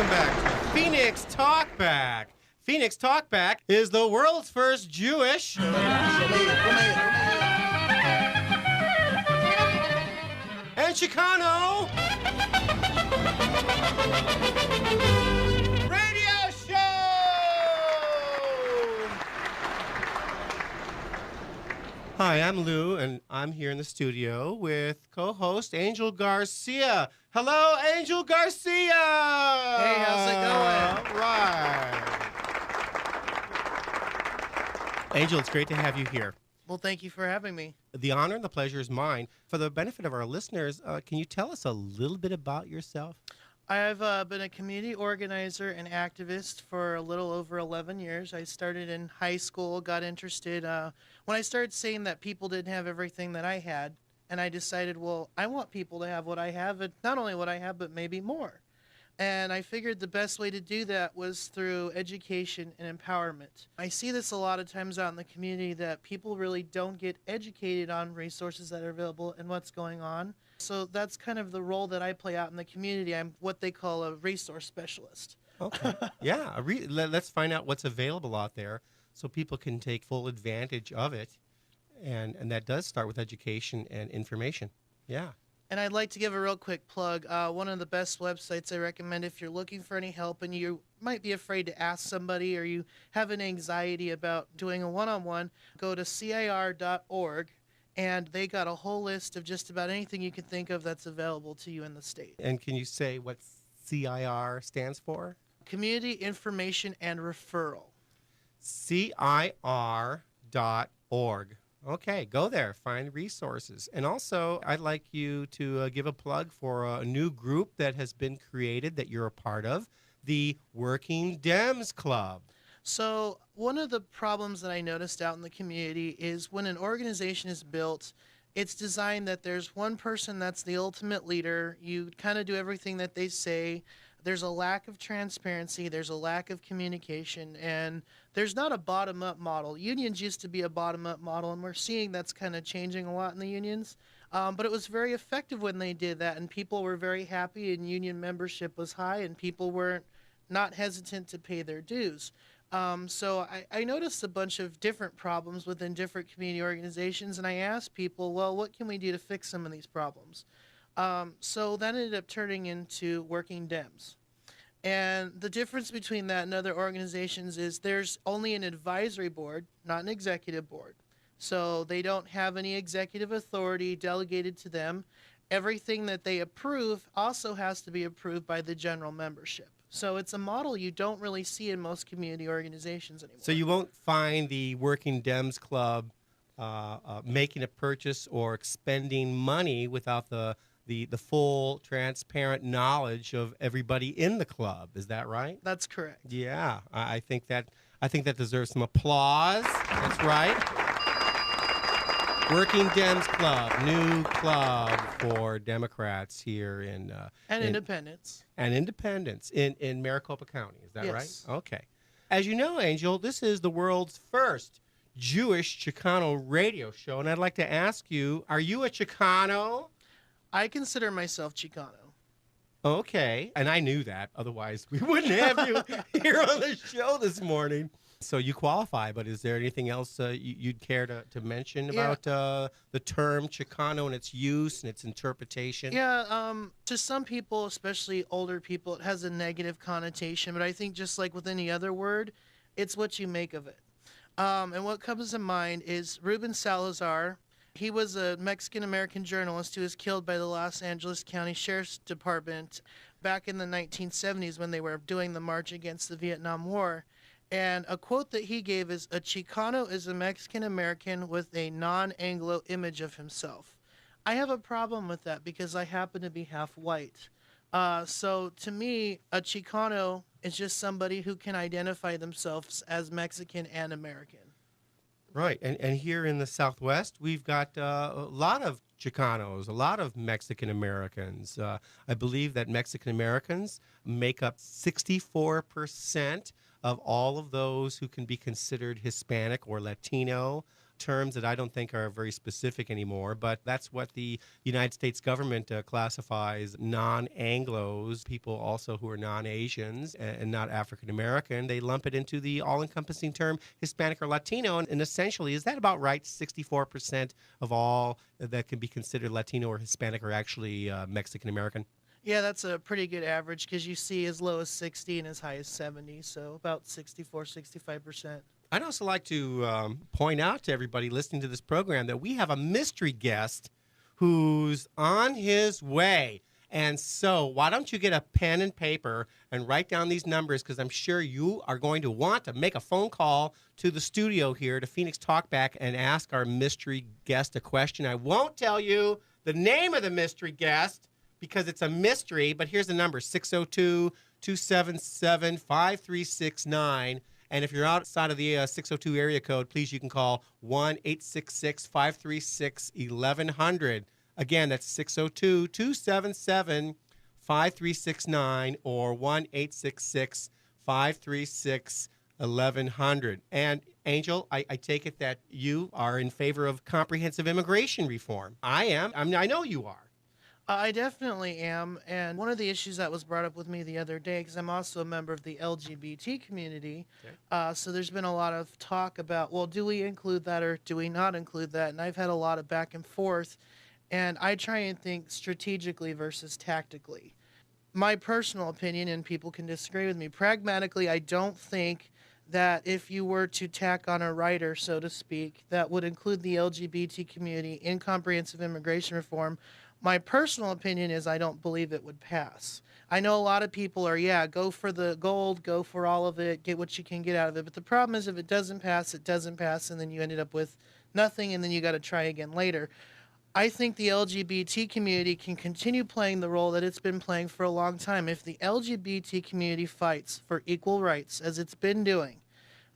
welcome back to Phoenix Talkback. Phoenix Talkback is the world's first Jewish and Chicano radio show. Hi, I'm Lou, and I'm here in the studio with co-host Angel Garcia. Hello, Angel Garcia. Hey, how's it going? All right. Angel, it's great to have you here. Well, thank you for having me. The honor and the pleasure is mine. For the benefit of our listeners, can you tell us a little bit about yourself? I've been a community organizer and activist for a little over 11 years. I started in high school, got interested when I started seeing that people didn't have everything that I had, and I decided, well, I want people to have what I have, and not only what I have, but maybe more. And I figured the best way to do that was through education and empowerment. I see this a lot of times out in the community that people really don't get educated on resources that are available and what's going on. So that's kind of the role that I play out in the community. I'm what they call a resource specialist. Okay. Yeah. Let's find out what's available out there so people can take full advantage of it. And that does start with education and information. Yeah. And I'd like to give a real quick plug. One of the best websites I recommend if you're looking for any help and you might be afraid to ask somebody or you have an anxiety about doing a one-on-one, go to CIR.org, and they got a whole list of just about anything you can think of that's available to you in the state. And can you say what CIR stands for? Community Information and Referral. CIR.org. Okay, go there, find resources. And also, I'd like you to give a plug for a new group that has been created that you're a part of, the Working Dems Club. So one of the problems that I noticed out in the community is when an organization is built, it's designed that there's one person that's the ultimate leader. You kind of do everything that they say. There's a lack of transparency, there's a lack of communication, and there's not a bottom-up model. Unions used to be a bottom-up model, and we're seeing that's kind of changing a lot in the unions. But it was very effective when they did that, and people were very happy, and union membership was high, and people weren't not hesitant to pay their dues. So I noticed a bunch of different problems within different community organizations, and I asked people, well, what can we do to fix some of these problems? So that ended up turning into Working Dems. And the difference between that and other organizations is there's only an advisory board, not an executive board. So they don't have any executive authority delegated to them. Everything that they approve also has to be approved by the general membership. So it's a model you don't really see in most community organizations anymore. So you won't find the Working Dems Club making a purchase or expending money without the full, transparent knowledge of everybody in the club. Is that right? That's correct. Yeah, I think that deserves some applause. That's right. Working Dems Club, new club for Democrats here in independents. And independents in Maricopa County. Is that Yes. right? Okay. As you know, Angel, this is the world's first Jewish-Chicano radio show, and I'd like to ask you, are you a Chicano? I consider myself Chicano. Okay, and I knew that. Otherwise, we wouldn't have you here on the show this morning. So you qualify, but is there anything else you'd care to mention about the term Chicano and its use and its interpretation? Yeah, to some people, especially older people, it has a negative connotation, but I think just like with any other word, it's what you make of it. And what comes to mind is Ruben Salazar. He was a Mexican-American journalist who was killed by the Los Angeles County Sheriff's Department back in the 1970s when they were doing the march against the Vietnam War. And a quote that he gave is, "A Chicano is a Mexican-American with a non-Anglo image of himself." I have a problem with that because I happen to be half white. So to me, a Chicano is just somebody who can identify themselves as Mexican and American. Right, and here in the Southwest, we've got a lot of Chicanos, a lot of Mexican Americans. I believe that Mexican Americans make up 64% of all of those who can be considered Hispanic or Latino. terms that I don't think are very specific anymore, but that's what the United States government classifies non-Anglos, people also who are non-Asians and not African-American. They lump it into the all-encompassing term Hispanic or Latino, and essentially, is that about right? 64% of all that can be considered Latino or Hispanic are actually Mexican-American? Yeah, that's a pretty good average because you see as low as 60 and as high as 70, so about 64, 65%. I'd also like to point out to everybody listening to this program that we have a mystery guest who's on his way. And so why don't you get a pen and paper and write down these numbers, because I'm sure you are going to want to make a phone call to the studio here to Phoenix Talkback and ask our mystery guest a question. I won't tell you the name of the mystery guest because it's a mystery, but here's the number, 602-277-5369. And if you're outside of the 602 area code, please, you can call 1-866-536-1100. Again, that's 602-277-5369 or 1-866-536-1100. And, Angel, I take it that you are in favor of comprehensive immigration reform. I am. I know you are. I definitely am, and one of the issues that was brought up with me the other day, because I'm also a member of the LGBT community, so there's been a lot of talk about, well, do we include that or do we not include that? And I've had a lot of back and forth, and I try and think strategically versus tactically. My personal opinion, and people can disagree with me, pragmatically, I don't think that if you were to tack on a rider, so to speak, that would include the LGBT community in comprehensive immigration reform. My personal opinion is I don't believe it would pass. I know a lot of people are, go for the gold, go for all of it, get what you can get out of it. But the problem is if it doesn't pass, and then you ended up with nothing, and then you got to try again later. I think the LGBT community can continue playing the role that it's been playing for a long time. If the LGBT community fights for equal rights, as it's been doing,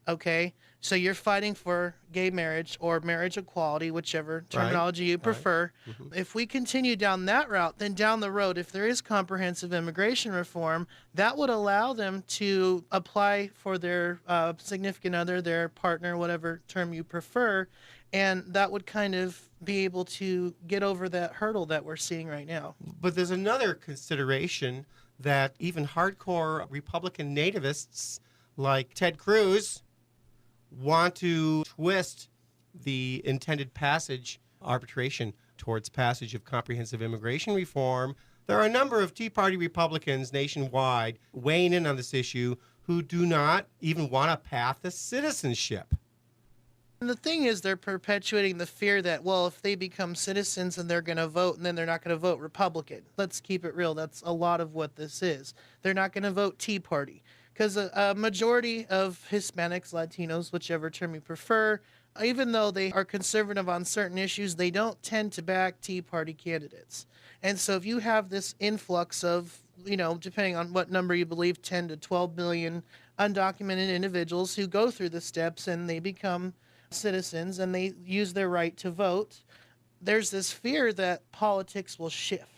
okay? So you're fighting for gay marriage or marriage equality, whichever terminology you prefer. Right. Mm-hmm. If we continue down that route, then down the road, if there is comprehensive immigration reform, that would allow them to apply for their significant other, their partner, whatever term you prefer, and that would kind of be able to get over that hurdle that we're seeing right now. But there's another consideration that even hardcore Republican nativists like Ted Cruz want to twist the intended arbitration towards passage of comprehensive immigration reform. There are a number of Tea Party Republicans nationwide weighing in on this issue who do not even want a path to citizenship. And the thing is, they're perpetuating the fear that, well, if they become citizens and they're going to vote, and then they're not going to vote Republican. Let's keep it real. That's a lot of what this is. They're not going to vote Tea Party. Because a majority of Hispanics, Latinos, whichever term you prefer, even though they are conservative on certain issues, they don't tend to back Tea Party candidates. And so if you have this influx of, depending on what number you believe, 10 to 12 million undocumented individuals who go through the steps and they become citizens and they use their right to vote, there's this fear that politics will shift.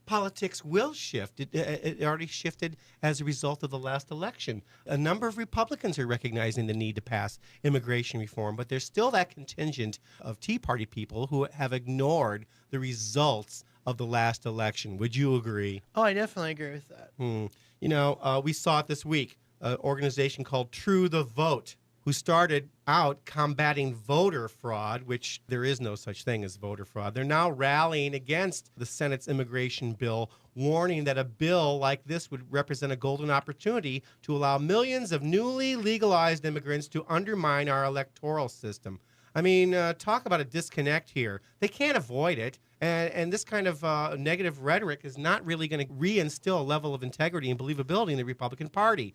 Politics will shift. It already shifted as a result of the last election. A number of Republicans are recognizing the need to pass immigration reform, but there's still that contingent of Tea Party people who have ignored the results of the last election. Would you agree? Oh, I definitely agree with that. We saw it this week, an organization called True the Vote, who started out combating voter fraud, which there is no such thing as voter fraud. They're now rallying against the Senate's immigration bill, warning that a bill like this would represent a golden opportunity to allow millions of newly legalized immigrants to undermine our electoral system. I mean, talk about a disconnect here. They can't avoid it. And this kind of negative rhetoric is not really going to reinstill a level of integrity and believability in the Republican Party.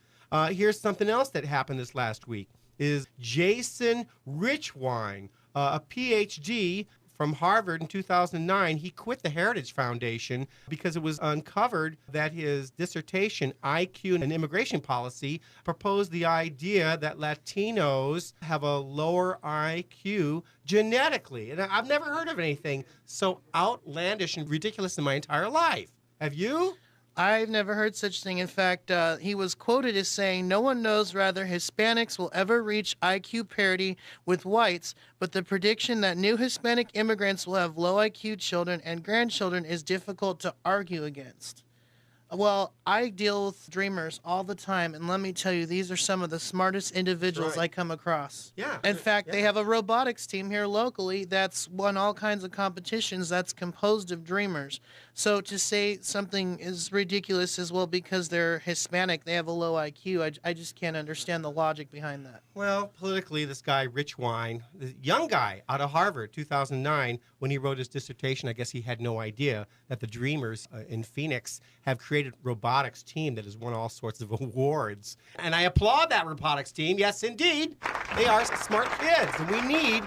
Here's something else that happened this last week. Is Jason Richwine, a PhD from Harvard in 2009. He quit the Heritage Foundation because it was uncovered that his dissertation, IQ and Immigration Policy, proposed the idea that Latinos have a lower IQ genetically. And I've never heard of anything so outlandish and ridiculous in my entire life. Have you? I've never heard such thing. In fact, he was quoted as saying, "No one knows whether Hispanics will ever reach IQ parity with whites, but the prediction that new Hispanic immigrants will have low IQ children and grandchildren is difficult to argue against." Well, I deal with dreamers all the time, and let me tell you, these are some of the smartest individuals right. I come across. Yeah. In fact, yeah. they have a robotics team here locally that's won all kinds of competitions that's composed of dreamers. So to say something is ridiculous as well because they're Hispanic, they have a low IQ, I just can't understand the logic behind that. Well, politically, this guy, Rich Wine, the young guy out of Harvard, 2009, when he wrote his dissertation, I guess he had no idea that the Dreamers in Phoenix have created a robotics team that has won all sorts of awards. And I applaud that robotics team. Yes, indeed. They are smart kids, and we need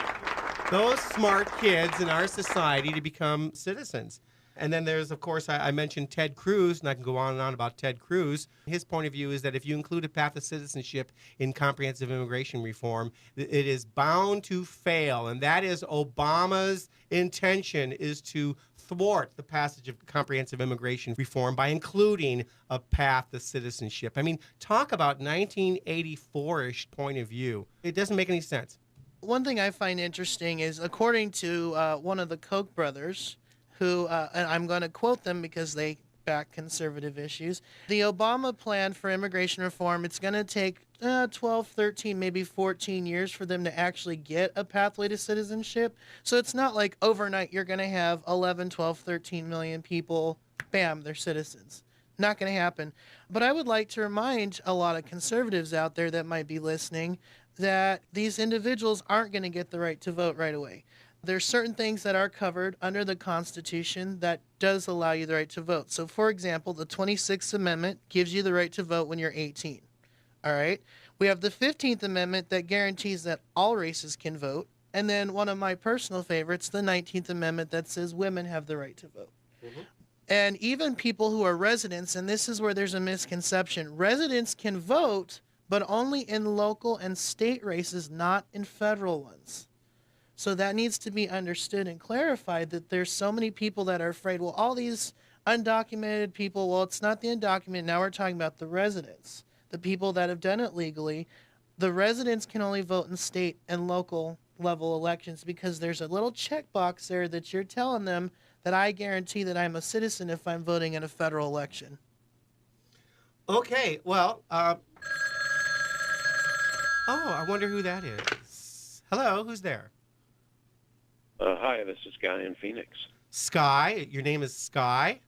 those smart kids in our society to become citizens. And then there's, of course, I mentioned Ted Cruz, and I can go on and on about Ted Cruz. His point of view is that if you include a path of citizenship in comprehensive immigration reform, it is bound to fail. And that is Obama's intention, is to thwart the passage of comprehensive immigration reform by including a path to citizenship. I mean, talk about 1984-ish point of view. It doesn't make any sense. One thing I find interesting is, according to one of the Koch brothers, who, and I'm going to quote them because they back conservative issues, the Obama plan for immigration reform, it's going to take 12, 13, maybe 14 years for them to actually get a pathway to citizenship. So it's not like overnight you're going to have 11, 12, 13 million people, bam, they're citizens. Not going to happen. But I would like to remind a lot of conservatives out there that might be listening that these individuals aren't going to get the right to vote right away. There's certain things that are covered under the Constitution that does allow you the right to vote. So, for example, the 26th Amendment gives you the right to vote when you're 18. All right? We have the 15th Amendment that guarantees that all races can vote. And then one of my personal favorites, the 19th Amendment that says women have the right to vote. Mm-hmm. And even people who are residents, and this is where there's a misconception, residents can vote, but only in local and state races, not in federal ones. So that needs to be understood and clarified, that there's so many people that are afraid, well, all these undocumented people, well, it's not the undocumented. Now we're talking about the residents, the people that have done it legally. The residents can only vote in state and local level elections because there's a little checkbox there that you're telling them that I guarantee that I'm a citizen if I'm voting in a federal election. Okay, well, I wonder who that is. Hello, who's there? Hi, this is Guy in Phoenix. Sky, your name is Sky?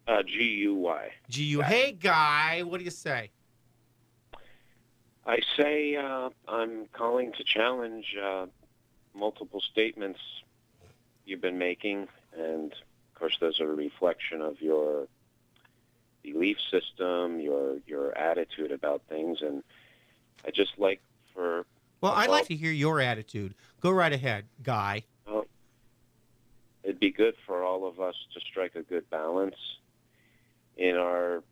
G-U-Y. G-U. Hey, Guy, what do you say? I say I'm calling to challenge multiple statements you've been making, and, of course, those are a reflection of your belief system, your attitude about things, and I just like for... Well, I'd like to hear your attitude. Go right ahead, Guy. Well, it'd be good for all of us to strike a good balance in our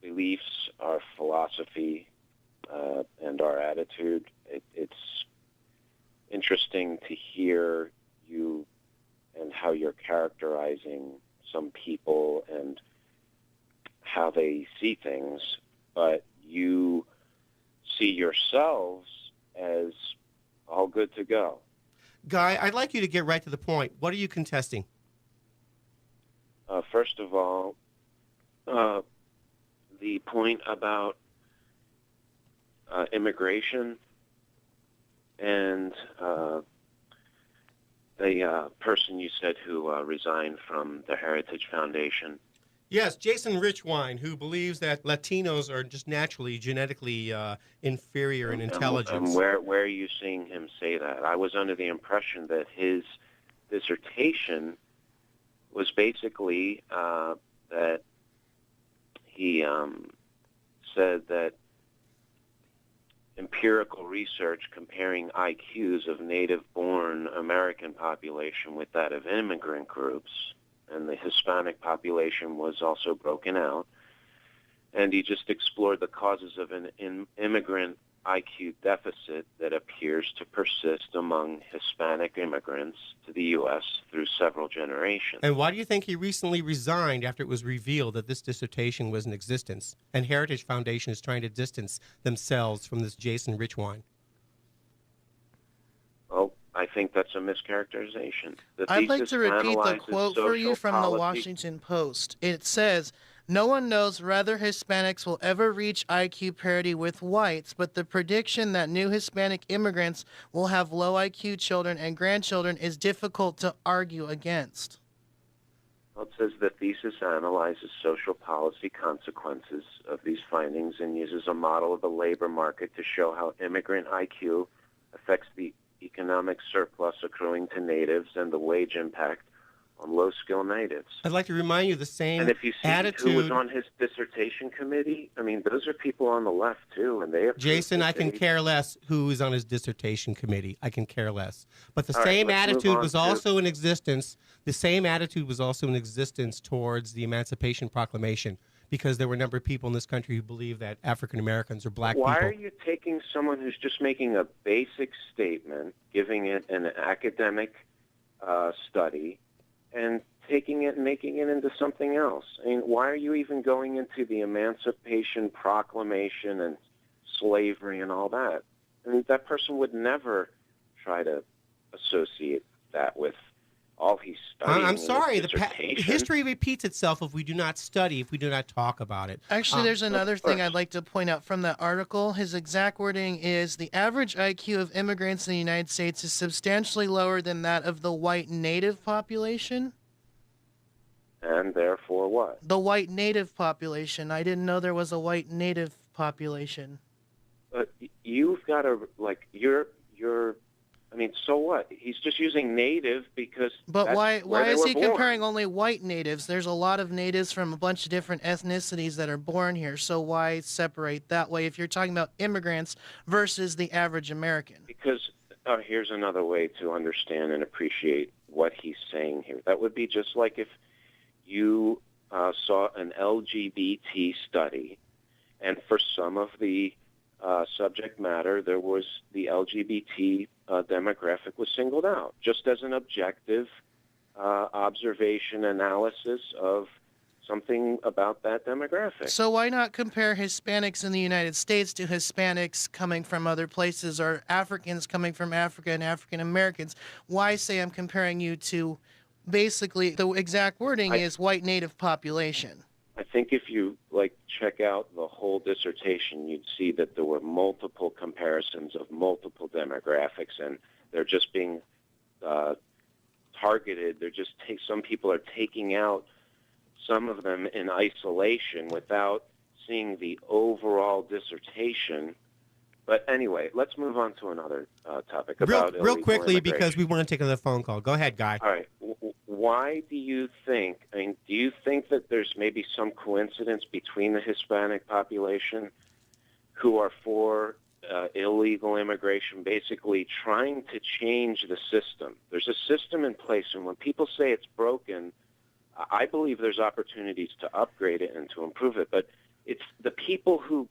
beliefs, our philosophy, and our attitude. It's interesting to hear you and how you're characterizing some people and how they see things, but you see yourselves as all good to go. Guy, I'd like you to get right to the point. What are you contesting? First of all, the point about immigration and the person you said who resigned from the Heritage Foundation. Yes, Jason Richwine, who believes that Latinos are just naturally, genetically inferior in intelligence. And where are you seeing him say that? I was under the impression that his dissertation was basically that he said that empirical research comparing IQs of native-born American population with that of immigrant groups, and the Hispanic population was also broken out, and he just explored the causes of an immigrant IQ deficit that appears to persist among Hispanic immigrants to the U.S. through several generations. And why do you think he recently resigned after it was revealed that this dissertation was in existence? And Heritage Foundation is trying to distance themselves from this Jason Richwine. Well, I think that's a mischaracterization. I'd like to repeat the quote for you from the policy. Washington Post. It says, "No one knows whether Hispanics will ever reach IQ parity with whites, but the prediction that new Hispanic immigrants will have low IQ children and grandchildren is difficult to argue against." Well, it says the thesis analyzes social policy consequences of these findings and uses a model of the labor market to show how immigrant IQ affects the economic surplus accruing to natives and the wage impact on low-skilled natives. I'd like to remind you the same And if you see attitude. who was on his dissertation committee, I mean, those are people on the left, too, and they have... Jason, I can care less who is on his dissertation committee. I can care less. But the All right, same let's move attitude on was to- also in existence. The same attitude was also in existence towards the Emancipation Proclamation, because there were a number of people in this country who believed that African Americans or black Why people. are you taking someone who's just making a basic statement, giving it an academic study, and taking it and making it into something else? I mean, why are you even going into the Emancipation Proclamation and slavery and all that? I mean, that person would never try to associate that with all he's studying. I'm in his sorry. dissertation. History repeats itself if we do not study, if we do not talk about it. Actually, there's another of thing course. I'd like to point out from that article. His exact wording is, "The average IQ of immigrants in the United States is substantially lower than that of the white native population." And therefore what? The white native population. I didn't know there was a white native population. But you've got to, like, you're, I mean, so what? He's just using native because But that's why where they is were he born. comparing only white natives? There's a lot of natives from a bunch of different ethnicities that are born here. So why separate that way if you're talking about immigrants versus the average American? Because here's another way to understand and appreciate what he's saying here. That would be just like if you saw an LGBT study, and for some of the subject matter, there was the LGBT demographic was singled out, just as an objective observation analysis of something about that demographic. So why not compare Hispanics in the United States to Hispanics coming from other places, or Africans coming from Africa and African Americans? Why say I'm comparing you to, basically, the exact wording is white native population? I think if you check out the whole dissertation, you'd see that there were multiple comparisons of multiple demographics, and they're just being targeted. They're just some people are taking out some of them in isolation without seeing the overall dissertation. But anyway, let's move on to another topic about real illegal quickly, immigration. because we want to take another phone call. Go ahead, Guy. All right. Why do you think, do you think that there's maybe some coincidence between the Hispanic population who are for illegal immigration, basically trying to change the system? There's a system in place, and when people say it's broken, I believe there's opportunities to upgrade it and to improve it. But it's the people who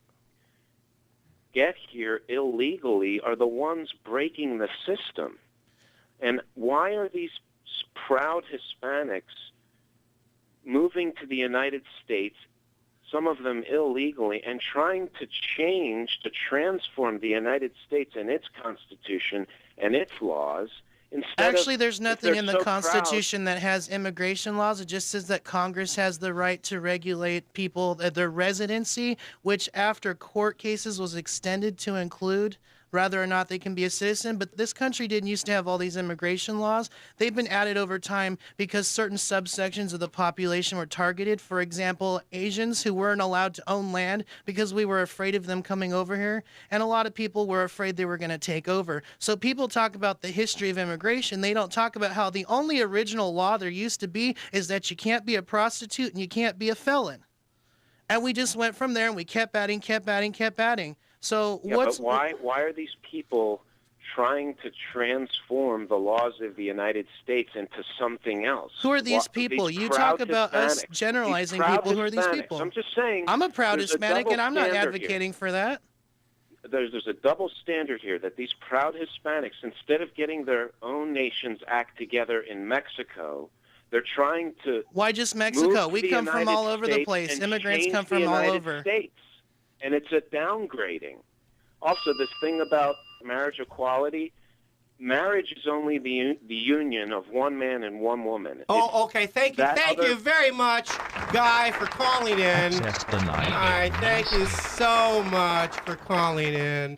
get here illegally are the ones breaking the system. And why are these proud Hispanics moving to the United States, some of them illegally, and trying to transform the United States and its Constitution and its laws? Actually, there's nothing in the so Constitution that has immigration laws. It just says that Congress has the right to regulate people, their residency, which after court cases was extended to include whether or not they can be a citizen. But this country didn't used to have all these immigration laws. They've been added over time because certain subsections of the population were targeted. For example, Asians who weren't allowed to own land because we were afraid of them coming over here. And a lot of people were afraid they were going to take over. So people talk about the history of immigration. They don't talk about how the only original law there used to be is that you can't be a prostitute and you can't be a felon. And we just went from there and we kept adding. So Yeah, but why are these people trying to transform the laws of the United States into something else? Who are these people? These You proud talk about us Hispanics. generalizing These proud people. Who are these Hispanics. people? I'm just saying. I'm a proud there's Hispanic, double and I'm not standard advocating for that. there's a double standard here that these proud Hispanics, instead of getting their own nation's act together in Mexico, they're trying to Why just Mexico? move We to come the from United all over the States place. and Immigrants change come the from all United over. States. And it's a downgrading. Also, this thing about marriage equality, marriage is only the union of one man and one woman. Oh, okay. Thank you. Thank you very much, Guy, for calling in. Access denied. All right. Thank you so much for calling in.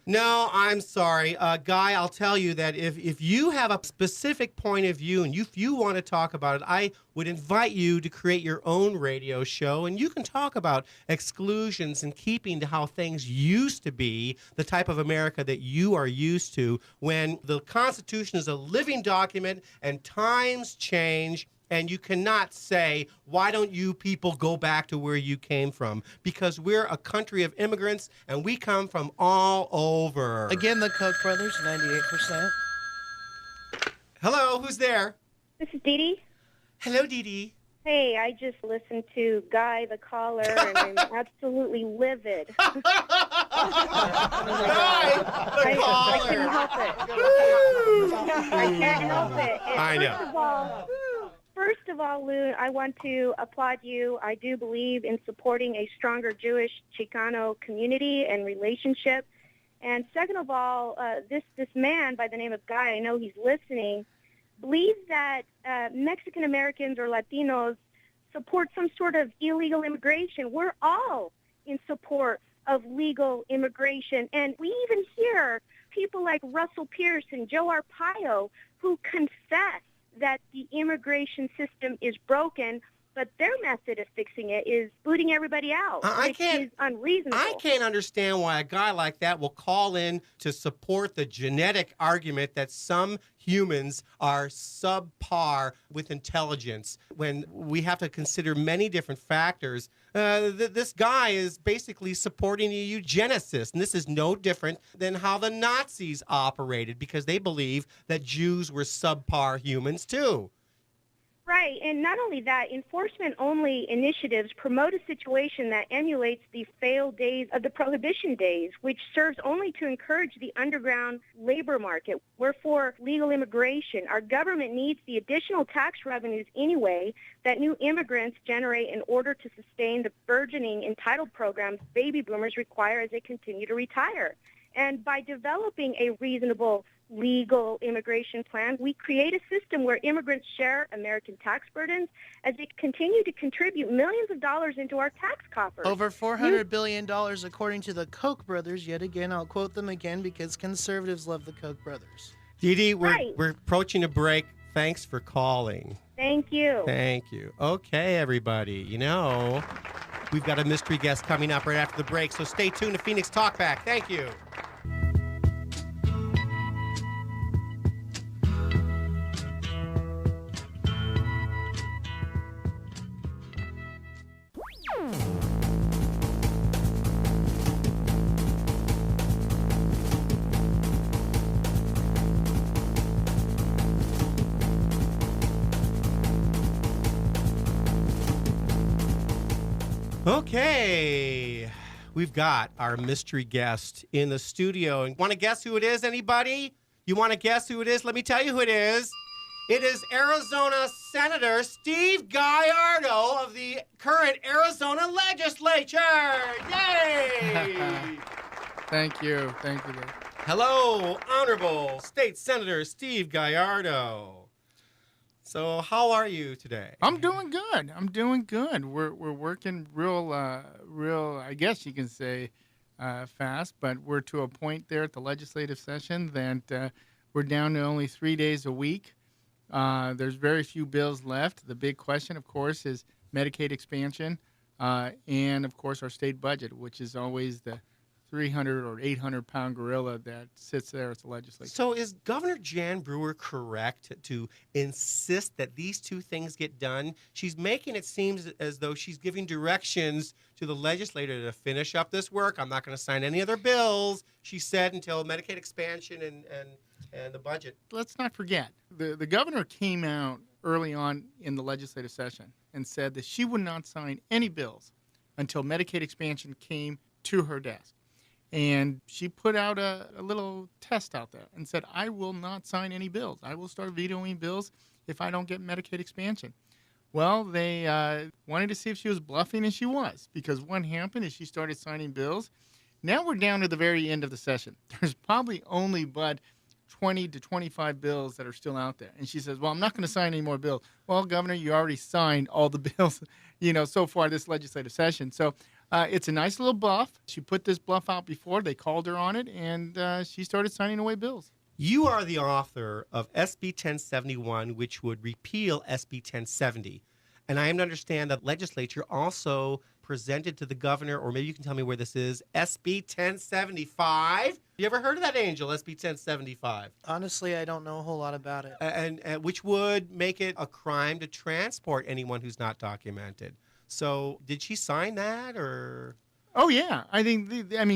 No, I'm sorry. Guy, I'll tell you that if you have a specific point of view and if you want to talk about it, I would invite you to create your own radio show, and you can talk about exclusions and keeping to how things used to be, the type of America that you are used to, when the Constitution is a living document and times change. And you cannot say, why don't you people go back to where you came from? Because we're a country of immigrants, and we come from all over. Again, the Koch brothers, 98%. Hello, who's there? This is Dee Dee. Hello, Dee Dee. Hey, I just listened to Guy the caller, and I'm absolutely livid. Guy the caller. I can't help it. I can't help it. And I know. First of all, Lou, I want to applaud you. I do believe in supporting a stronger Jewish-Chicano community and relationship. And second of all, this man by the name of Guy, I know he's listening, believes that Mexican Americans or Latinos support some sort of illegal immigration. We're all in support of legal immigration. And we even hear people like Russell Pierce and Joe Arpaio who confess that the immigration system is broken, but their method of fixing it is booting everybody out, which is unreasonable. I can't understand why a guy like that will call in to support the genetic argument that some humans are subpar with intelligence when we have to consider many different factors. This guy is basically supporting a eugenicist, and this is no different than how the Nazis operated because they believe that Jews were subpar humans too. Right, and not only that, enforcement-only initiatives promote a situation that emulates the failed days of the Prohibition days, which serves only to encourage the underground labor market. Wherefore, legal immigration. Our government needs the additional tax revenues anyway that new immigrants generate in order to sustain the burgeoning entitled programs baby boomers require as they continue to retire. And by developing a reasonable legal immigration plan, we create a system where immigrants share American tax burdens as they continue to contribute millions of dollars into our tax coffers. Over $400 billion, according to the Koch brothers. Yet again, I'll quote them again because conservatives love the Koch brothers. Dee Dee, we're approaching a break. Thanks for calling. Thank you. Thank you. Okay, everybody. You know, we've got a mystery guest coming up right after the break, so stay tuned to Phoenix Talkback. Thank you. Okay, we've got our mystery guest in the studio. And want to guess who it is, anybody? You want to guess who it is? Let me tell you who it is. It is Arizona Senator Steve Gallardo of the current Arizona legislature. Yay! Thank you. Thank you. Hello, Honorable State Senator Steve Gallardo. So how are you today? I'm doing good. We're working real, I guess you can say, fast, but we're to a point there at the legislative session that we're down to only 3 days a week. There's very few bills left. The big question, of course, is Medicaid expansion and, of course, our state budget, which is always the 300 or 800-pound gorilla that sits there at the legislature. So is Governor Jan Brewer correct to insist that these two things get done? She's making it seem as though she's giving directions to the legislator to finish up this work. I'm not going to sign any other bills, she said, until Medicaid expansion and the budget. Let's not forget, the governor came out early on in the legislative session and said that she would not sign any bills until Medicaid expansion came to her desk. And she put out a little test out there and said, I will not sign any bills. I will start vetoing bills if I don't get Medicaid expansion. Well, they wanted to see if she was bluffing, and she was, because what happened is she started signing bills. Now we're down to the very end of the session. There's probably only but 20 to 25 bills that are still out there. And she says, well, I'm not going to sign any more bills. Well, Governor, you already signed all the bills, so far this legislative session. So it's a nice little bluff. She put this bluff out before. They called her on it, and she started signing away bills. You are the author of SB 1071, which would repeal SB 1070. And I am to understand that legislature also presented to the governor, or maybe you can tell me where this is, SB 1075. You ever heard of that, Angel, SB 1075? Honestly, I don't know a whole lot about it. And which would make it a crime to transport anyone who's not documented. So did she sign that, or? Oh, yeah. I think,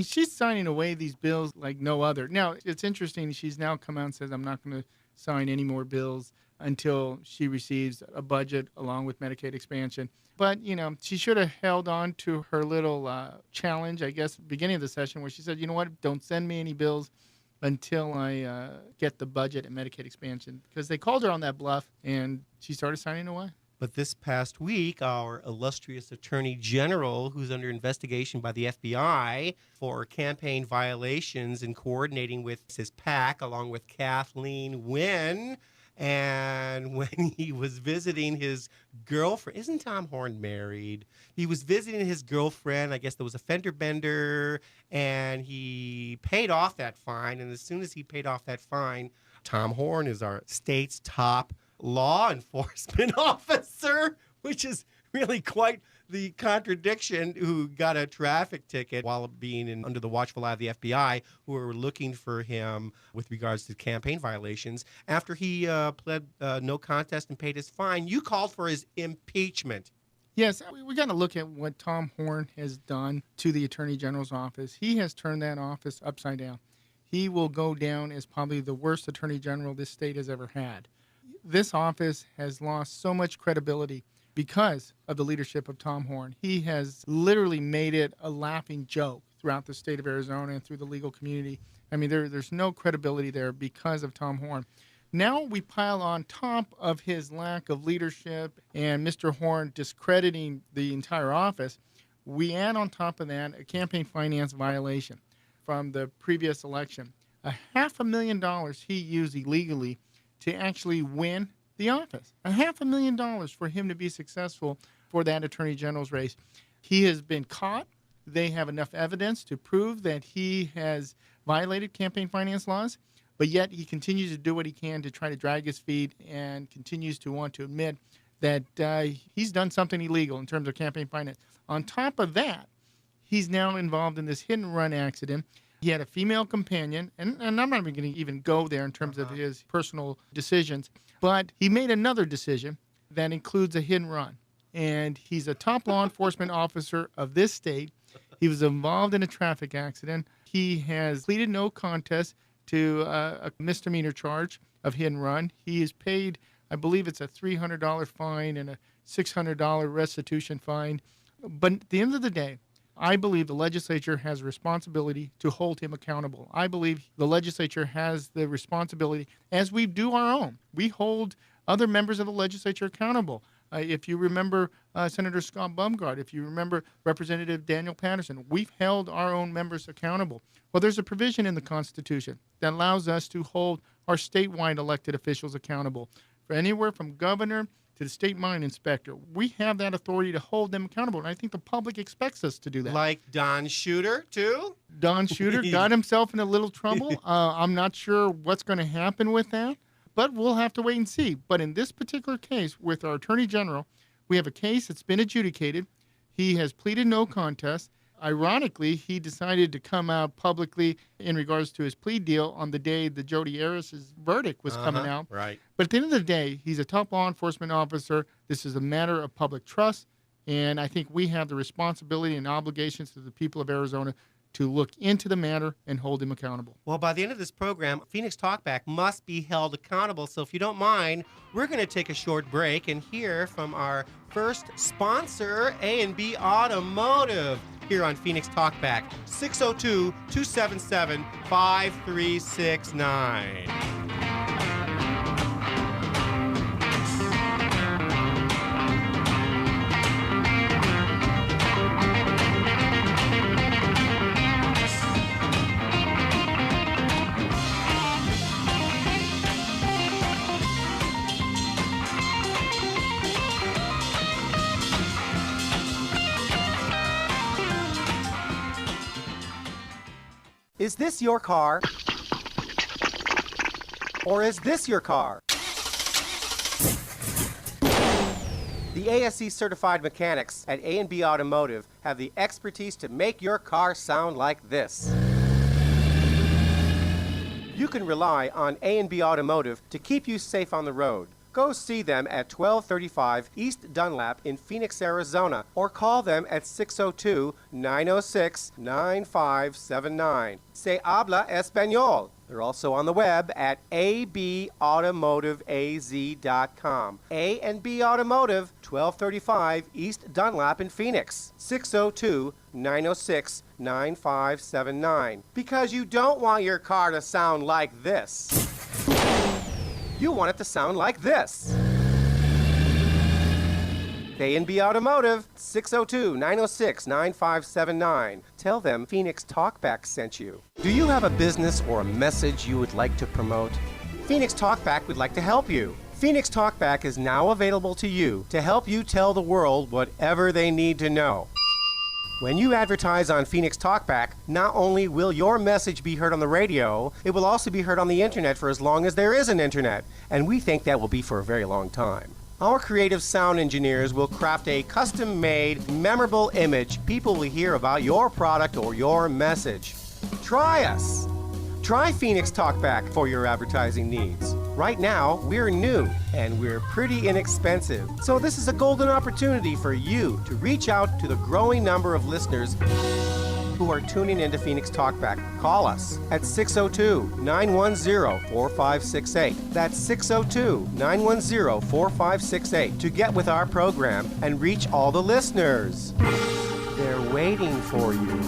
she's signing away these bills like no other. Now, it's interesting. She's now come out and says, I'm not going to sign any more bills until she receives a budget along with Medicaid expansion. But, she should have held on to her little challenge, I guess, beginning of the session, where she said, you know what, don't send me any bills until I get the budget and Medicaid expansion. Because they called her on that bluff, and she started signing away. But this past week, our illustrious Attorney General, who's under investigation by the FBI for campaign violations and coordinating with his PAC, along with Kathleen Wynne, and when he was visiting his girlfriend, isn't Tom Horne married? He was visiting his girlfriend. I guess there was a fender bender, and he paid off that fine. And as soon as he paid off that fine, Tom Horne is our state's top law enforcement officer, which is really quite the contradiction, who got a traffic ticket while being under the watchful eye of the FBI, who were looking for him with regards to campaign violations. After he pled no contest and paid his fine, you called for his impeachment. Yes, we got to look at what Tom Horne has done to the Attorney General's office. He has turned that office upside down. He will go down as probably the worst Attorney General this state has ever had. This office has lost so much credibility because of the leadership of Tom Horne. He has literally made it a laughing joke throughout the state of Arizona and through the legal community. There's no credibility there because of Tom Horne. Now we pile on top of his lack of leadership and Mr. Horne discrediting the entire office, we add on top of that a campaign finance violation from the previous election. $500,000 he used illegally to actually win the office. $500,000 for him to be successful for that Attorney General's race. He has been caught. They have enough evidence to prove that he has violated campaign finance laws, but yet he continues to do what he can to try to drag his feet and continues to want to admit that he's done something illegal in terms of campaign finance. On top of that, he's now involved in this hit-and-run accident. He had a female companion, and I'm not even going to even go there in terms of his personal decisions, but he made another decision that includes a hit and run. And he's a top law enforcement officer of this state. He was involved in a traffic accident. He has pleaded no contest to a misdemeanor charge of hit and run. He is paid, I believe it's a $300 fine and a $600 restitution fine. But at the end of the day, I believe the legislature has a responsibility to hold him accountable. I believe the legislature has the responsibility, as we do our own. We hold other members of the legislature accountable. If you remember Senator Scott Bumgard, if you remember Representative Daniel Patterson, we've held our own members accountable. Well, there's a provision in the Constitution that allows us to hold our statewide elected officials accountable. For anywhere from governor to the state mine inspector, we have that authority to hold them accountable, and I think the public expects us to do that. Like Don Shooter, too? Don Shooter got himself in a little trouble. I'm not sure what's going to happen with that, but we'll have to wait and see. But in this particular case, with our Attorney General, we have a case that's been adjudicated. He has pleaded no contest. Ironically, he decided to come out publicly in regards to his plea deal on the day that Jody Harris's verdict was coming out. Right. But at the end of the day, he's a top law enforcement officer. This is a matter of public trust, and I think we have the responsibility and obligations to the people of Arizona to look into the matter and hold him accountable. Well, by the end of this program, Phoenix Talkback must be held accountable. So if you don't mind, we're going to take a short break and hear from our first sponsor, A&B Automotive. here on Phoenix Talkback, 602-277-5369. Is this your car? Or is this your car? The ASE certified mechanics at A&B Automotive have the expertise to make your car sound like this. You can rely on A&B Automotive to keep you safe on the road. Go see them at 1235 East Dunlap in Phoenix, Arizona, or call them at 602-906-9579. Se habla español. They're also on the web at abautomotiveaz.com. A&B Automotive, 1235 East Dunlap in Phoenix, 602-906-9579. Because you don't want your car to sound like this. You want it to sound like this. A&B Automotive, 602-906-9579. Tell them Phoenix Talkback sent you. Do you have a business or a message you would like to promote? Phoenix Talkback would like to help you. Phoenix Talkback is now available to you to help you tell the world whatever they need to know. When you advertise on Phoenix Talkback, not only will your message be heard on the radio, it will also be heard on the internet for as long as there is an internet, and we think that will be for a very long time. Our creative sound engineers will craft a custom-made, memorable image people will hear about your product or your message. Try us! Try Phoenix Talkback for your advertising needs. Right now, we're new and we're pretty inexpensive. So this is a golden opportunity for you to reach out to the growing number of listeners who are tuning into Phoenix Talkback. Call us at 602-910-4568. That's 602-910-4568 to get with our program and reach all the listeners. They're waiting for you.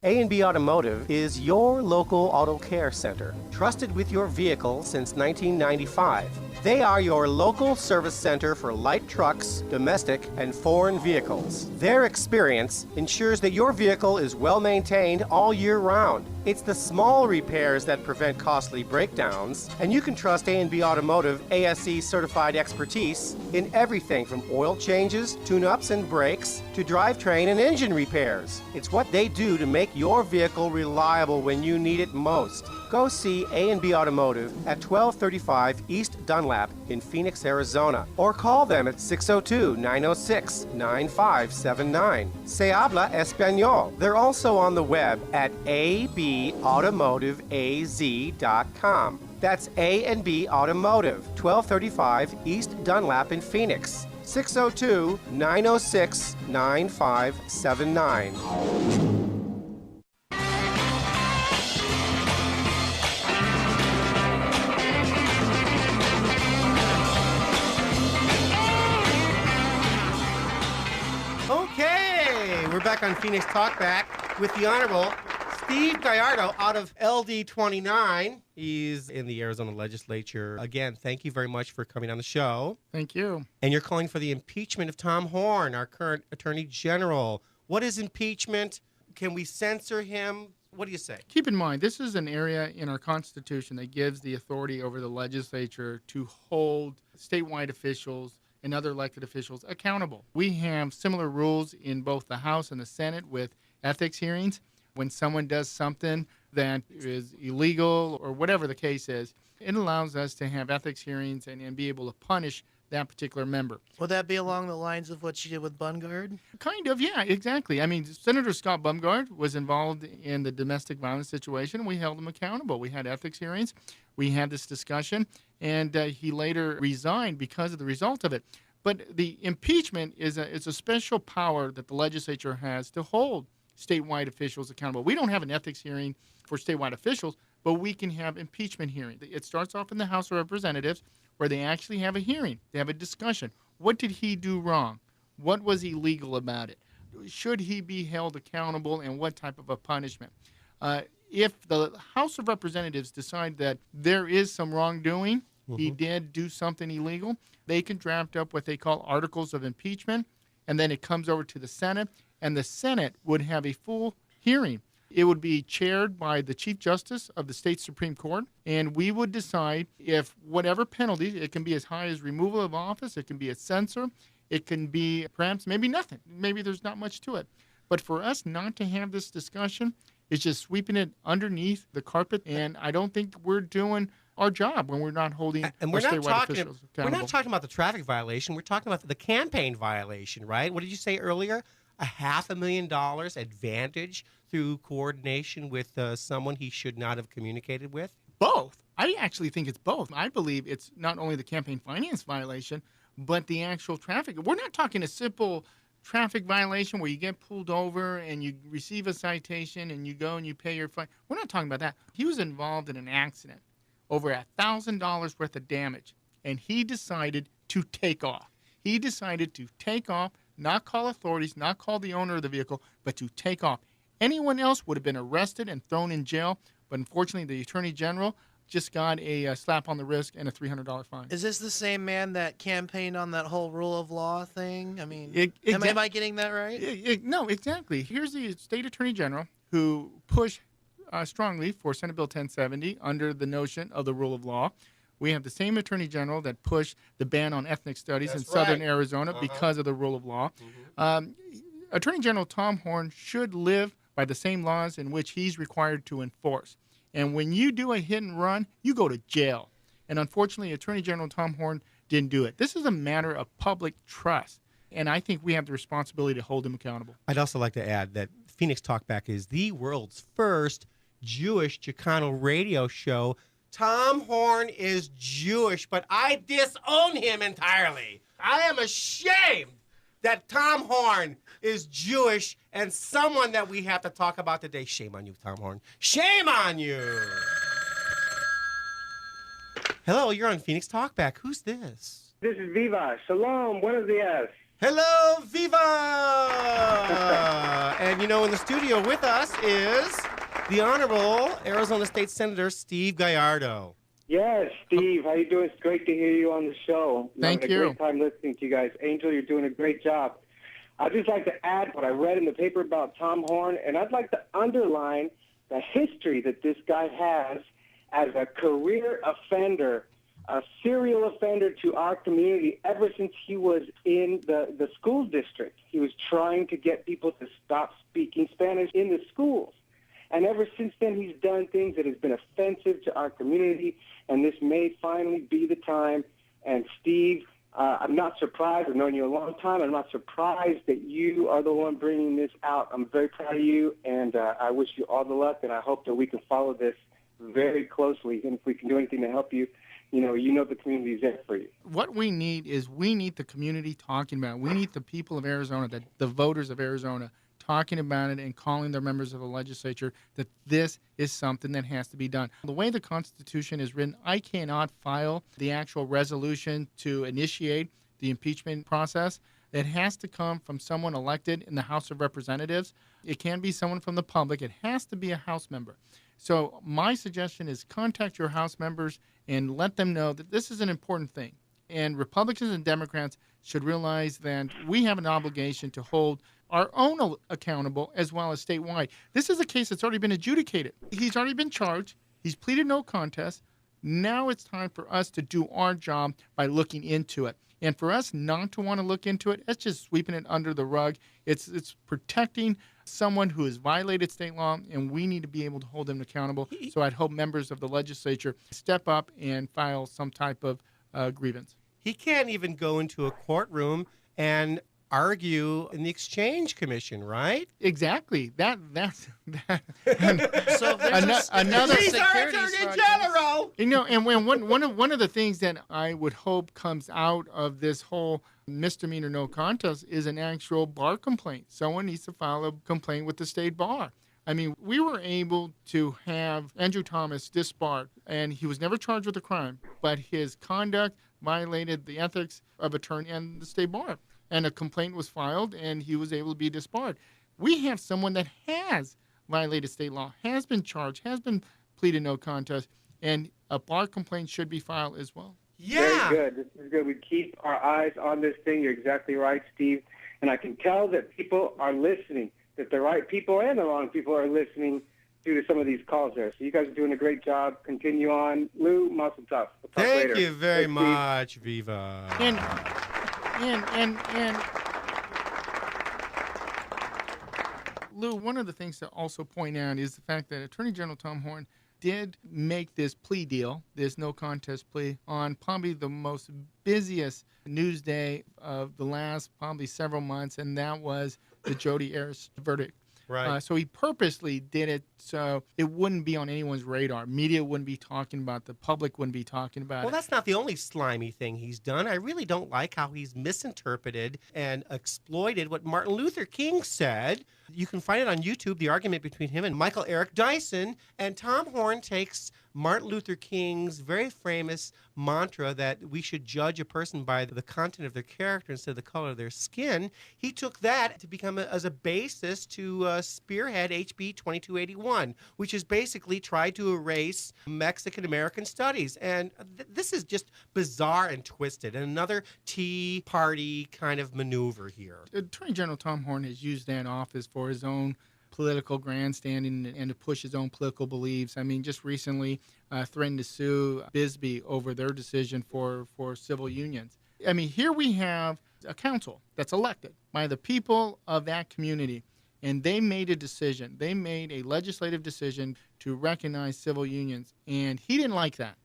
A&B Automotive is your local auto care center, trusted with your vehicle since 1995. They are your local service center for light trucks, domestic, and foreign vehicles. Their experience ensures that your vehicle is well maintained all year round. It's the small repairs that prevent costly breakdowns, and you can trust A&B Automotive ASE certified expertise in everything from oil changes, tune-ups and brakes, to drivetrain and engine repairs. It's what they do to make your vehicle reliable when you need it most. Go see A&B Automotive at 1235 East Dunlap in Phoenix, Arizona, or call them at 602-906-9579. Se habla español. They're also on the web at abautomotiveaz.com. That's A&B Automotive, 1235 East Dunlap in Phoenix, 602-906-9579. We're back on Phoenix Talkback with the Honorable Steve Gallardo out of LD29. He's in the Arizona legislature. Again, thank you very much for coming on the show. Thank you. And you're calling for the impeachment of Tom Horne, our current Attorney General. What is impeachment? Can we censor him? What do you say? Keep in mind, this is an area in our Constitution that gives the authority over the legislature to hold statewide officials and other elected officials accountable. We have similar rules in both the House and the Senate with ethics hearings. When someone does something that is illegal or whatever the case is, it allows us to have ethics hearings and be able to punish that particular member. Would that be along the lines of what you did with Bungard? Kind of, yeah, exactly. I mean, Senator Scott Bumgard was involved in the domestic violence situation. We held him accountable. We had ethics hearings. We had this discussion, and he later resigned because of the result of it. But the impeachment is a special power that the legislature has to hold statewide officials accountable. We don't have an ethics hearing for statewide officials, but we can have impeachment hearings. It starts off in the House of Representatives where they actually have a hearing. They have a discussion. What did he do wrong? What was illegal about it? should he be held accountable and what type of a punishment? If the House of Representatives decide that there is some wrongdoing, he did do something illegal, they can draft up what they call articles of impeachment, and then it comes over to the Senate, and the Senate would have a full hearing. It would be chaired by the Chief Justice of the state Supreme Court, and we would decide if whatever penalty, it can be as high as removal of office, it can be a censure, it can be perhaps maybe nothing. Maybe there's not much to it. But for us not to have this discussion is just sweeping it underneath the carpet, and I don't think we're doing our job when we're not holding and our we're not statewide officials accountable. We're not talking about the traffic violation. We're talking about the campaign violation, right? What did you say earlier? $500,000 advantage through coordination with someone he should not have communicated with? Both. I actually think it's both. I believe it's not only the campaign finance violation, but the actual traffic. We're not talking a simple traffic violation where you get pulled over and you receive a citation and you go and you pay your fine. We're not talking about that. He was involved in an accident, over $1,000 worth of damage, and he decided to take off. He decided to take off, not call authorities, not call the owner of the vehicle, but to take off. Anyone else would have been arrested and thrown in jail, but unfortunately the Attorney General just got a slap on the wrist and a $300 fine. Is this the same man that campaigned on that whole rule of law thing? I mean, am I getting that right? No, exactly. Here's the state attorney general who pushed strongly for Senate Bill 1070 under the notion of the rule of law. We have the same attorney general that pushed the ban on ethnic studies in southern Arizona because of the rule of law. Attorney General Tom Horne should live by the same laws in which he's required to enforce. And when you do a hit and run, you go to jail. And unfortunately, Attorney General Tom Horne didn't do it. This is a matter of public trust. And I think we have the responsibility to hold him accountable. I'd also like to add that Phoenix Talkback is the world's first Jewish-Chicano radio show. Tom Horne is Jewish, but I disown him entirely. I am ashamed that Tom Horne is Jewish and someone that we have to talk about today. Shame on you, Tom Horne. Shame on you. Hello, you're on Phoenix Talkback. Who's this? This is Viva. Shalom. Buenos dias. Hello, Viva! And in the studio with us is the Honorable Arizona State Senator Steve Gallardo. Yes, Steve. How you doing? It's great to hear you on the show. Thank you. I'm having a great time listening to you guys. Angel, you're doing a great job. I'd just like to add what I read in the paper about Tom Horne, and I'd like to underline the history that this guy has as a career offender, a serial offender to our community ever since he was in the school district. He was trying to get people to stop speaking Spanish in the schools. And ever since then, he's done things that has been offensive to our community, and this may finally be the time. And Steve, I'm not surprised. I've known you a long time. I'm not surprised that you are the one bringing this out. I'm very proud of you, and I wish you all the luck, and I hope that we can follow this very closely. And if we can do anything to help you, you know the community is there for you. What we need is the community talking about it. We need the people of Arizona, the voters of Arizona, talking about it and calling their members of the legislature that this is something that has to be done. The way the Constitution is written, I cannot file the actual resolution to initiate the impeachment process. It has to come from someone elected in the House of Representatives. It can be someone from the public. It has to be a House member. So my suggestion is contact your House members and let them know that this is an important thing. And Republicans and Democrats should realize that we have an obligation to hold our own accountable as well as statewide. This is a case that's already been adjudicated. He's already been charged. He's pleaded no contest. Now it's time for us to do our job by looking into it. And for us not to want to look into it, that's just sweeping it under the rug. It's protecting someone who has violated state law, and we need to be able to hold them accountable. So I'd hope members of the legislature step up and file some type of grievance. He can't even go into a courtroom and argue in the Exchange Commission, right? Exactly. That's So if another He's our security Attorney General. And when one of the things that I would hope comes out of this whole misdemeanor no contest is an actual bar complaint. Someone needs to file a complaint with the state bar. I mean, we were able to have Andrew Thomas disbarred, and he was never charged with a crime, but his conduct violated the ethics of attorney and the state bar. and a complaint was filed, and he was able to be disbarred. We have someone that has violated state law, has been charged, has been pleaded no contest, and a bar complaint should be filed as well. Yeah. Very good. This is good. We keep our eyes on this thing. You're exactly right, Steve. And I can tell that people are listening, that the right people and the wrong people are listening due to some of these calls there. So you guys are doing a great job. Continue on. Lou, muscle tough. We'll talk Thank later. you very Thanks, much, Viva. And Lou, one of the things to also point out is the fact that Attorney General Tom Horne did make this plea deal, this no contest plea, on probably the most busiest news day of the last probably several months, and that was the Jodi Arias verdict. Right. So he purposely did it so it wouldn't be on anyone's radar. Media wouldn't be talking about it. The public wouldn't be talking about Well, it. that's not the only slimy thing he's done. I really don't like how he's misinterpreted and exploited what Martin Luther King said. You can find it on YouTube, the argument between him and Michael Eric Dyson. And Tom Horne takes Martin Luther King's very famous mantra that we should judge a person by the content of their character instead of the color of their skin. He took that to become as a basis to spearhead HB 2281, which is basically tried to erase Mexican-American studies. And this is just bizarre and twisted. And another Tea Party kind of maneuver here. Attorney General Tom Horne has used that office for his own political grandstanding and to push his own political beliefs. I mean, just recently threatened to sue Bisbee over their decision for civil unions. I mean, here we have a council that's elected by the people of that community, and they made a decision. They made a legislative decision to recognize civil unions, and he didn't like that.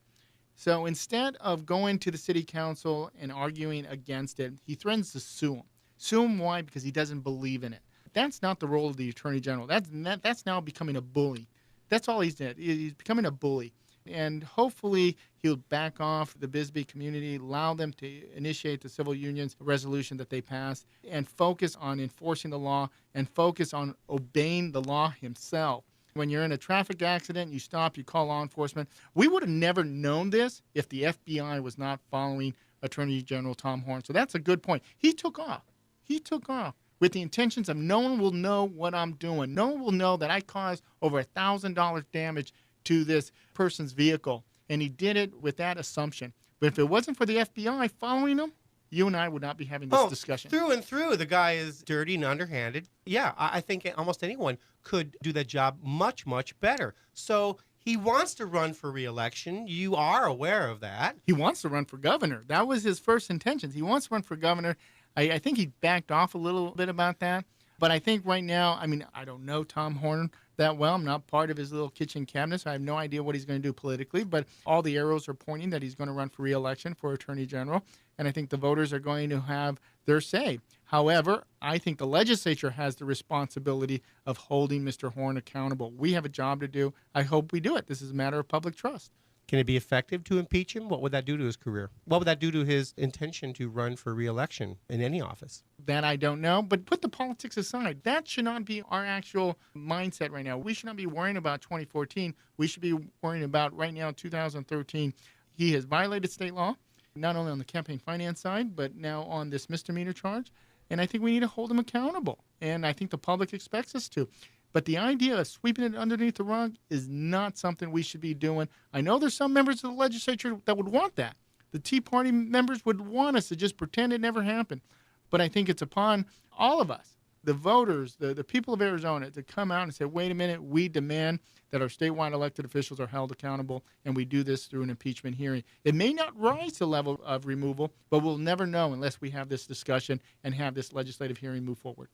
So instead of going to the city council and arguing against it, he threatens to sue him. Sue him, why? Because he doesn't believe in it. That's not the role of the attorney general. That's now becoming a bully. That's all he's did. He's becoming a bully. And hopefully he'll back off the Bisbee community, allow them to initiate the civil unions resolution that they passed, and focus on enforcing the law and focus on obeying the law himself. When you're in a traffic accident, you stop, you call law enforcement. We would have never known this if the FBI was not following Attorney General Tom Horne. So that's a good point. He took off. With the intentions of no one will know what I'm doing. No one will know that I caused over $1,000 damage to this person's vehicle. And he did it with that assumption. But if it wasn't for the FBI following him, you and I would not be having this discussion. Through and through, the guy is dirty and underhanded. Yeah, I think almost anyone could do that job much, much better. So he wants to run for re-election. You are aware of that. He wants to run for governor. That was his first intentions. He wants to run for governor. I think he backed off a little bit about that. But I think right now, I mean, I don't know Tom Horne that well. I'm not part of his little kitchen cabinet, so I have no idea what he's going to do politically. But all the arrows are pointing that he's going to run for re-election for attorney general. And I think the voters are going to have their say. However, I think the legislature has the responsibility of holding Mr. Horne accountable. We have a job to do. I hope we do it. This is a matter of public trust. Can it be effective to impeach him? What would that do to his career? What would that do to his intention to run for re-election in any office? That I don't know, but put the politics aside. That should not be our actual mindset right now. We should not be worrying about 2014. We should be worrying about right now, 2013. He has violated state law, not only on the campaign finance side, but now on this misdemeanor charge. And I think we need to hold him accountable. And I think the public expects us to. But the idea of sweeping it underneath the rug is not something we should be doing. I know there's some members of the legislature that would want that. The Tea Party members would want us to just pretend it never happened. But I think it's upon all of us, the voters, the people of Arizona, to come out and say, wait a minute, we demand that our statewide elected officials are held accountable, and we do this through an impeachment hearing. It may not rise to the level of removal, but we'll never know unless we have this discussion and have this legislative hearing move forward.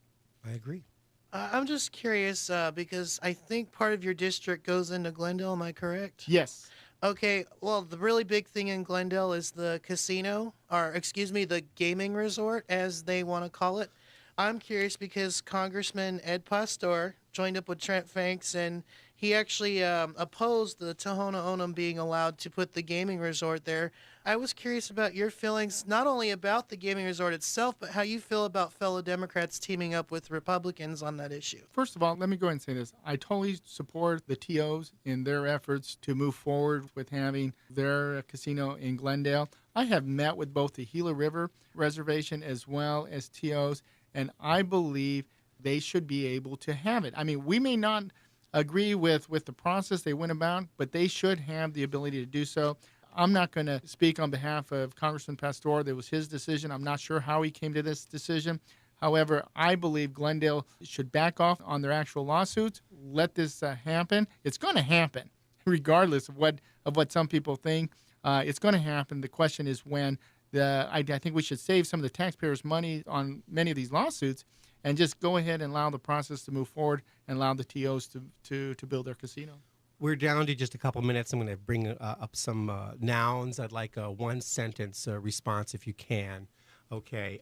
I agree. I'm just curious because I think part of your district goes into Glendale. Am I correct? Yes. Okay. Well, the really big thing in Glendale is the casino, or excuse me, the gaming resort, as they want to call it. I'm curious because Congressman Ed Pastor joined up with Trent Fanks, and he actually opposed the Tohono O'odham being allowed to put the gaming resort there. I was curious about your feelings, not only about the gaming resort itself, but how you feel about fellow Democrats teaming up with Republicans on that issue. First of all, let me go ahead and say this. I totally support the TOs in their efforts to move forward with having their casino in Glendale. I have met with both the Gila River Reservation as well as TOs, and I believe they should be able to have it. I mean, we may not agree with the process they went about, but they should have the ability to do so. I'm not going to speak on behalf of Congressman Pastor. That was his decision. I'm not sure how he came to this decision. However, I believe Glendale should back off on their actual lawsuits. Let this happen. It's going to happen, regardless of what some people think. It's going to happen. The question is when. I think we should save some of the taxpayers' money on many of these lawsuits and just go ahead and allow the process to move forward and allow the TOs to build their casino. We're down to just a couple minutes. I'm going to bring up some nouns. I'd like a one-sentence response if you can. Okay.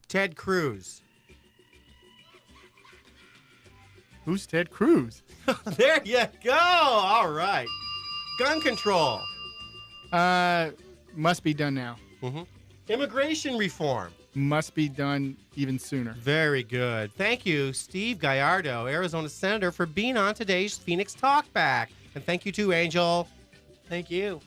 Ted Cruz. Who's Ted Cruz? There you go. All right. Gun control. Must be done now. Mm-hmm. Immigration reform. Must be done even sooner. Very good. Thank you, Steve Gallardo, Arizona Senator, for being on today's Phoenix Talkback. And thank you, too, Angel. Thank you.